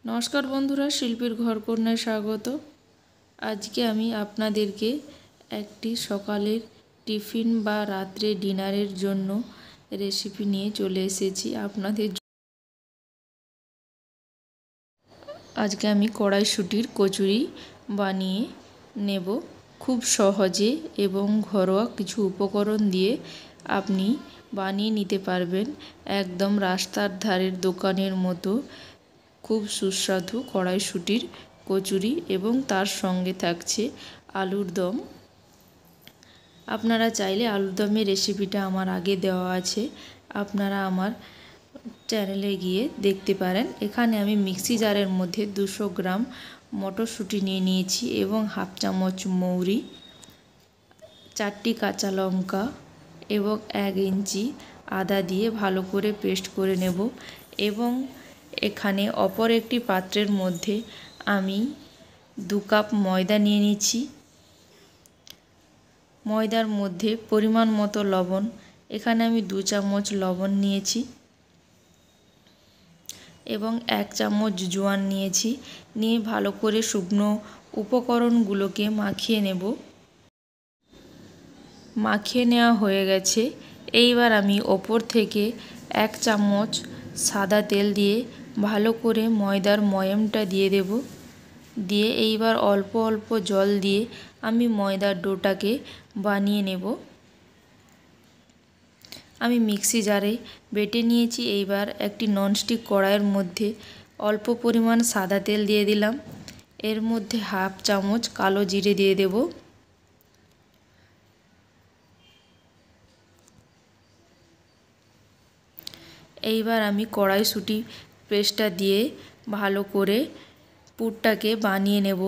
নমস্কার বন্ধুরা, শিল্পীর ঘরকন্যায় স্বাগত। আজকে আমি আপনাদেরকে একটি সকালের টিফিন বা রাত্রে ডিনারের জন্য রেসিপি নিয়ে চলে এসেছি আপনাদের। আজকে আমি কড়াইশুঁটির কচুরি বানিয়ে নেব। খুব সহজে এবং ঘরোয়া কিছু উপকরণ দিয়ে আপনি বানিয়ে নিতে পারবেন একদম রাস্তার ধারের দোকানের মতো খুব সুস্বাদু কড়াইশুঁটির কচুরি, এবং তার সঙ্গে থাকছে আলুর দম। আপনারা চাইলে আলুর দমের রেসিপিটা আমার আগে দেওয়া আছে, আপনারা আমার চ্যানেলে গিয়ে দেখতে পারেন। এখানে আমি মিক্সি জারের মধ্যে 200 গ্রাম মটরশুঁটি নিয়ে নিয়েছি এবং হাফ চামচ মৌরি, 4টি কাঁচা লঙ্কা এবং 1 ইঞ্চি আদা দিয়ে ভালো করে পেস্ট করে নেব। এবং এখানে অপর একটি পাত্রের মধ্যে আমি 2 কাপ ময়দা নিয়ে নিচ্ছি। ময়দার মধ্যে পরিমাণ মতো লবণ, এখানে আমি 2 চামচ লবণ নিয়েছি এবং 1 চামচ জোয়ান নিয়েছি। নিয়ে ভালো করে শুকনো উপকরণগুলোকে মাখিয়ে নেব। মাখিয়ে নেওয়া হয়ে গেছে। এইবার আমি ওপর থেকে 1 চামচ সাদা তেল দিয়ে ভালো করে ময়দার ময়ামটা দিয়ে দেব। দিয়ে এইবার অল্প অল্প জল দিয়ে আমি ময়দার ডোটাকে বানিয়ে নেব। আমি মিক্সি জারে বেটে নিয়েছি। এইবার একটি ননস্টিক কড়াইয়ের মধ্যে অল্প পরিমাণ সাদা তেল দিয়ে দিলাম। এর মধ্যে হাফ চামচ কালো জিরে দিয়ে দেব। এইবার আমি কড়াইশুঁটি পেস্টটা দিয়ে ভালো করে পুরটাকে বানিয়ে নেব।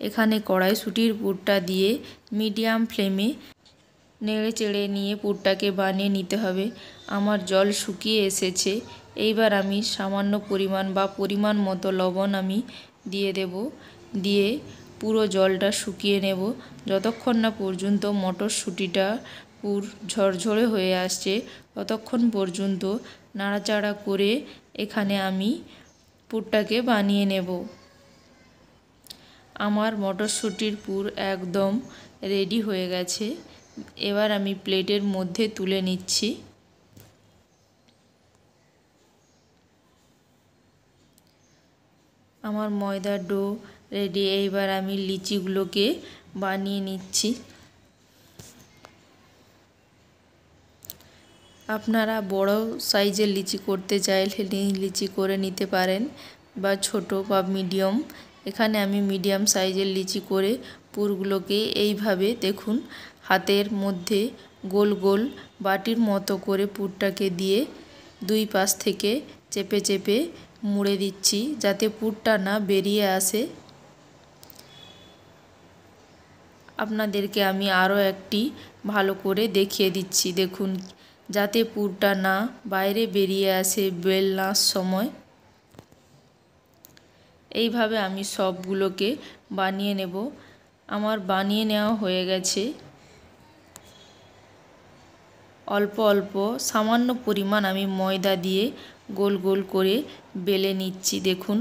এখানে কড়াইশুঁটির পুরটা দিয়ে মিডিয়াম ফ্লেমে নেড়ে চেড়ে নিয়ে পুরটাকে বানিয়ে নিতে হবে। আমার জল শুকিয়ে এসেছে। এইবার আমি সামান্য পরিমাণ মতো লবণ আমি দিয়ে দেব। দিয়ে পুরো জলটা শুকিয়ে নেব যতক্ষণ না পর্যন্ত মটরশুঁটিটা পুর ঝরঝরে হয়ে আসছে, ততক্ষণ পর্যন্ত নাড়াচাড়া করে এখানে আমি পুরটাকে বানিয়ে নেব। আমার মটরশুঁটির পুর একদম রেডি হয়ে গেছে। এবার আমি প্লেটের মধ্যে তুলে নিচ্ছি। আমার ময়দার ডো রেডি। এইবার আমি লিচিগুলোকে বানিয়ে নিচ্ছি। আপনারা বড় সাইজের লিচি করতে চাইলে লিচি করে নিতে পারেন, বা ছোট বা মিডিয়াম। এখানে আমি মিডিয়াম সাইজের লিচি করে পুরগুলোকে এইভাবে দেখুন হাতের মধ্যে গোল গোল বাটির মতো করে পুরটাকে দিয়ে 2 পাশ থেকে চেপে চেপে মুড়ে দিচ্ছি যাতে পুরটা না বেরিয়ে আসে। আপনাদেরকে আমি আরও একটি ভালো করে দেখিয়ে দিচ্ছি, দেখুন যাতে পুরটা না বাইরে বেরিয়ে আসে বেলনার সময়। এইভাবে আমি সবগুলোকে বানিয়ে নেব। আমার বানিয়ে নেওয়া হয়ে গেছে। অল্প অল্প সামান্য পরিমাণ আমি ময়দা দিয়ে গোল গোল করে বেলে নিচ্ছি। দেখুন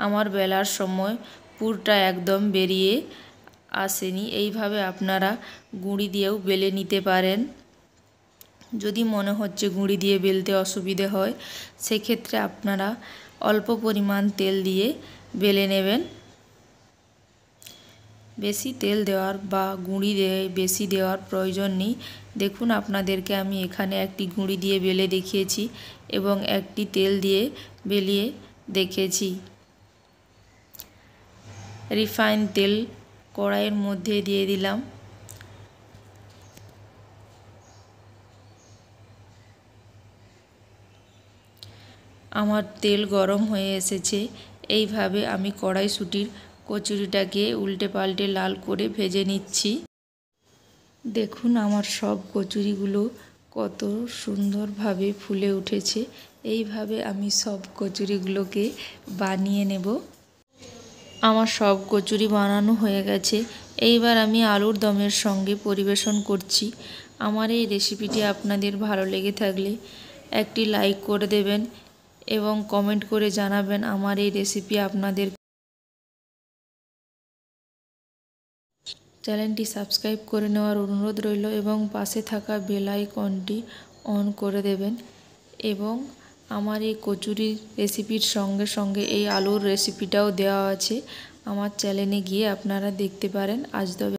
আমার বেলার সময় পুরটা একদম বেরিয়ে আসেনি। এইভাবে আপনারা গুঁড়ি দিয়েও বেলে নিতে পারেন। যদি মনে হচ্ছে গুঁড়ি দিয়ে বেলতে অসুবিধে হয়, সেক্ষেত্রে আপনারা অল্প পরিমাণ তেল দিয়ে বেলে নেবেন। বেশি তেল দেওয়ার বা গুঁড়ি বেশি দেওয়ার প্রয়োজন নেই। দেখুন আপনাদেরকে আমি এখানে একটি গুঁড়ি দিয়ে বেলে দেখিয়েছি এবং একটি তেল দিয়ে বেলিয়ে দেখিয়েছি। রিফাইন তেল কড়াইয়ের মধ্যে দিয়ে দিলাম। আমার তেল গরম হয়ে এসেছে। এইভাবে আমি কড়াইশুঁটির কচুরিটাকে উল্টে পাল্টে লাল করে ভেজে নিচ্ছি। দেখুন আমার সব কচুরিগুলো কত সুন্দরভাবে ফুলে উঠেছে। এইভাবে আমি সব কচুরিগুলোকে বানিয়ে নেব। আমার সব কচুরি বানানো হয়ে গেছে। এইবার আমি আলুর দমের সঙ্গে পরিবেশন করছি। আমার এই রেসিপিটি আপনাদের ভালো লেগে থাকলে একটি লাইক করে দেবেন এবং কমেন্ট করে জানাবেন আমার এই রেসিপি আপনাদের। চ্যানেলটি সাবস্ক্রাইব করে নেওয়ার অনুরোধ রইল এবং পাশে থাকা বেল আইকনটি অন করে দেবেন। এবং আমার এই কচুরির রেসিপির সঙ্গে সঙ্গে এই আলুর রেসিপিটাও দেওয়া আছে, আমার চ্যানেলে গিয়ে আপনারা দেখতে পারেন। আজ তবে।